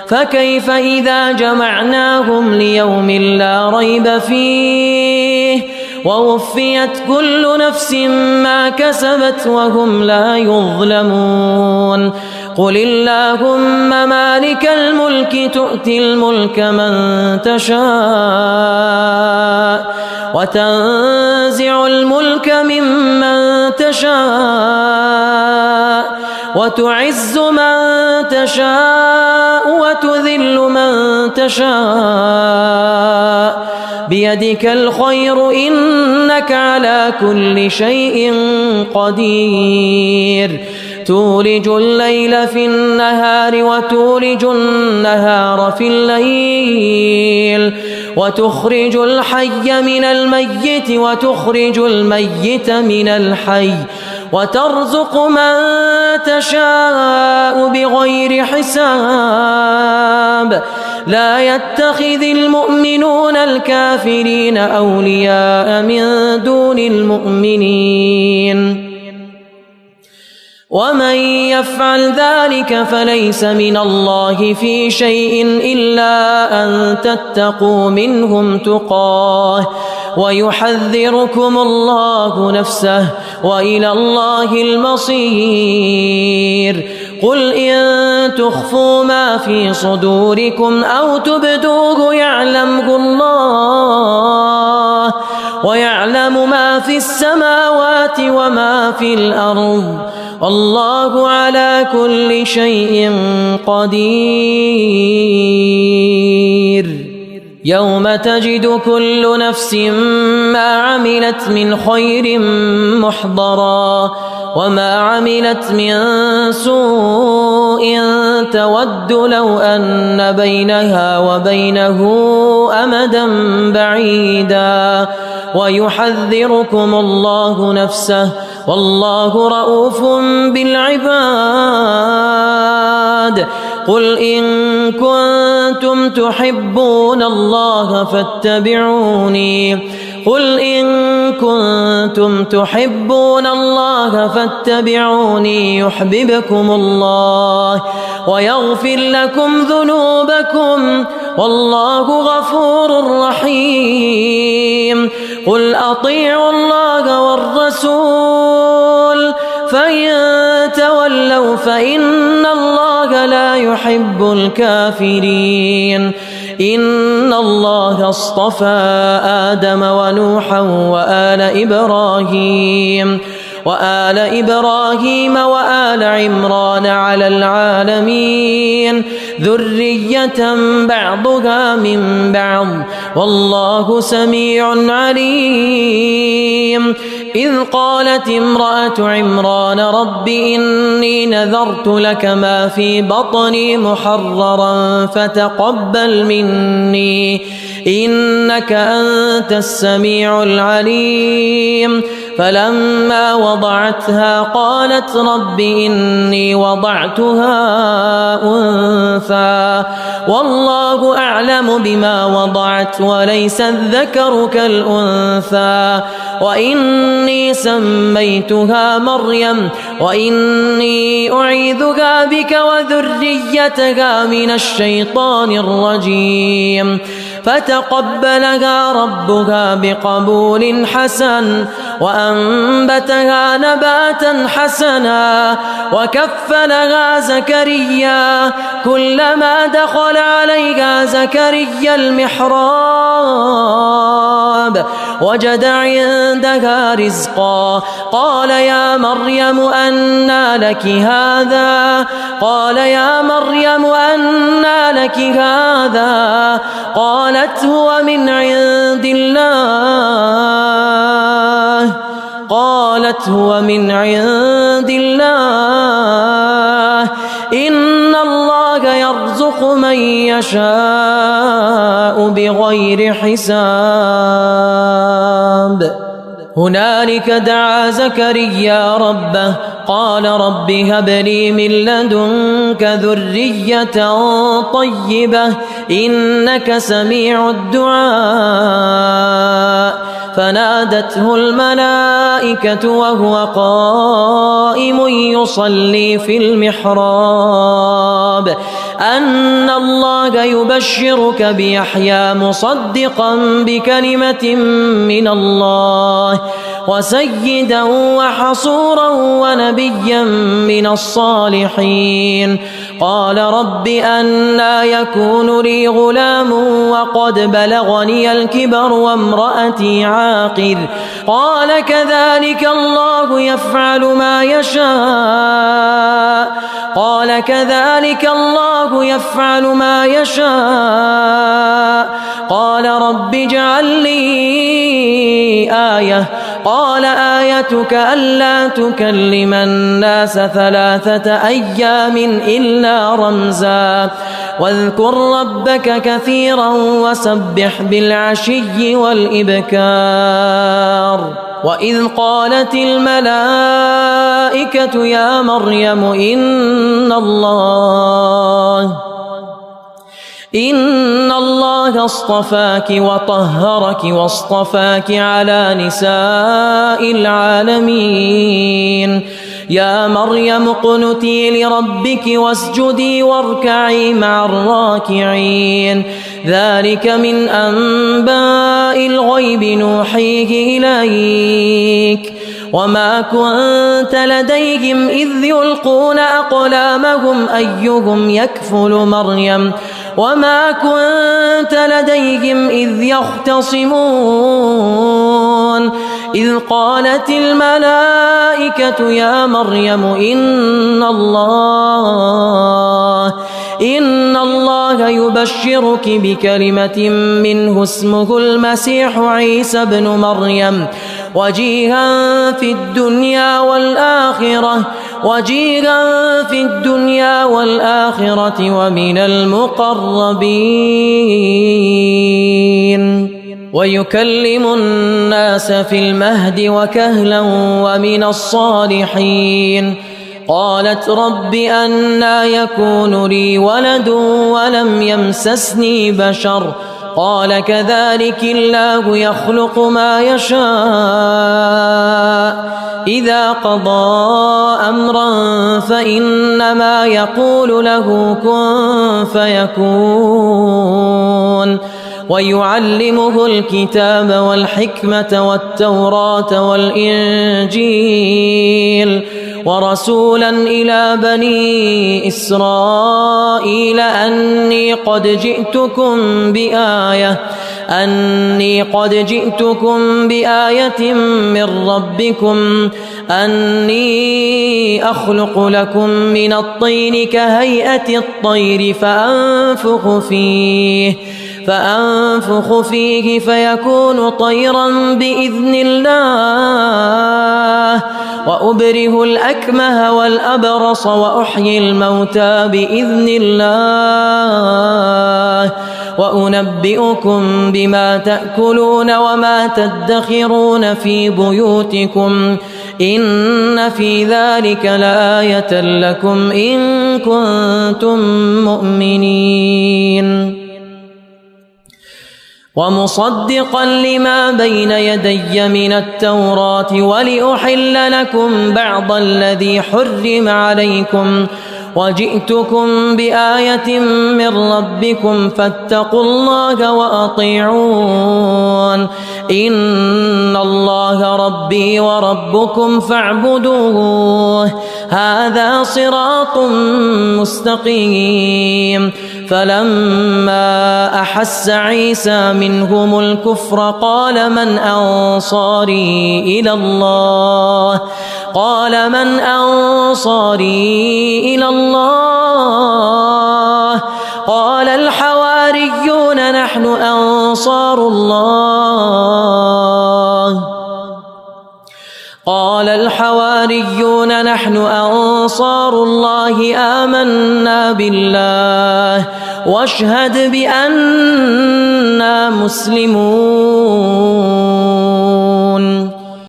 فكيف إذا جمعناهم ليوم لا ريب فيه ووفيت كل نفس ما كسبت وهم لا يظلمون قل اللهم مالك الملك تؤتي الملك من تشاء وتنزع الملك ممن تشاء وتعز من تشاء وتذل من تشاء بيدك الخير إنك على كل شيء قدير تولج الليل في النهار وتولج النهار في الليل وتخرج الحي من الميت وتخرج الميت من الحي وترزق من تشاء بغير حساب لا يتخذ المؤمنون الكافرين أولياء من دون المؤمنين ومن يفعل ذلك فليس من الله في شيء إلا أن تتقوا منهم تقاه ويحذركم الله نفسه وإلى الله المصير قل إن تخفوا ما في صدوركم أو تبدوه يعلمه الله ويعلم ما في السماوات وما في الأرض والله على كل شيء قدير يوم تجد كل نفس ما عملت من خير محضرا وما عملت من سوء تود لو أن بينها وبينه أمدا بعيدا ويحذركم الله نفسه والله رؤوف بالعباد قل إن كنتم تحبون الله فاتبعوني قل إن كنتم تحبون الله فاتبعوني يحببكم الله ويغفر لكم ذنوبكم والله غفور رحيم قل أطيعوا الله والرسول فإن تولوا فإن الله لا يحب الكافرين إن الله اصطفى آدم ونوحا وآل إبراهيم وآل عمران على العالمين ذرية بعضها من بعض والله سميع عليم إذ قالت امرأة عمران رب إني نذرت لك ما في بطني محررا فتقبل مني إنك أنت السميع العليم فلما وضعتها قالت رب إني وضعتها أنثى والله أعلم بما وضعت وليس الذكر كالأنثى وإني سميتها مريم وإني أعيذها بك وذريتها من الشيطان الرجيم فتقبلها ربها بقبول حسن وأنبتها نباتا حسنا وكفلها زكريا كلما دخل عليها زكريا المحراب وجد عندها رزقا قال يا مريم أنى لك هذا قالت هو من عند الله إن الله يرزق من يشاء بغير حساب هنالك دعا زكريا ربه قال رب هب لي من لدنك ذرية طيبة إنك سميع الدعاء فنادته الملائكة وهو قائم يصلي في المحراب أن الله يبشرك بيحيى مصدقا بكلمة من الله وسيدا وحصورا ونبيا من الصالحين. قال رب أنى يكون لي غلام وقد بلغني الكبر وامرأتي عاقر قال كذلك الله يفعل ما يشاء قال رب اجعل لي آية قال آيتك ألا تكلم الناس 3 أيام إلا رمزا واذكر ربك كثيرا وسبح بالعشي والإبكار. وإذ قالت الملائكة يا مريم إن الله اصطفاك وطهرك واصطفاك على نساء العالمين. يا مريم اقنتي لربك واسجدي واركعي مع الراكعين. ذلك من أنباء الغيب نوحيه إليك وما كنت لديهم إذ يلقون أقلامهم أيهم يكفل مريم وما كنت لديهم إذ يختصمون. إذ قالت الملائكة يا مريم إن الله يبشرك بكلمة منه اسمه المسيح عيسى ابن مريم وجيها في الدنيا والآخرة ومن المقربين ويكلم الناس في المهد وكهلا ومن الصالحين. قالت رب أنى يكون لي ولد ولم يمسسني بشر قال كذلك الله يخلق ما يشاء إذا قضى أمرا فإنما يقول له كن فيكون. ويعلمه الكتاب والحكمة والتوراة والإنجيل ورسولا إلى بني إسرائيل أني قد جئتكم بآية من ربكم أني أخلق لكم من الطين كهيئة الطير فأنفخ فيه فيكون طيرا بإذن الله وأبره الأكمه والأبرص وأحيي الموتى بإذن الله وأنبئكم بما تأكلون وما تدخرون في بيوتكم إن في ذلك لآية لكم إن كنتم مؤمنين. ومصدقا لما بين يدي من التوراة ولأحل لكم بعض الذي حرم عليكم وجئتكم بآية من ربكم فاتقوا الله وأطيعون. إن الله ربي وربكم فاعبدوه هذا صراط مستقيم. فلما أحس عيسى منهم الكفر قال من أنصاري إلى الله قال الحواريون نحن أنصار الله آمنا بالله واشهد بأننا مسلمون.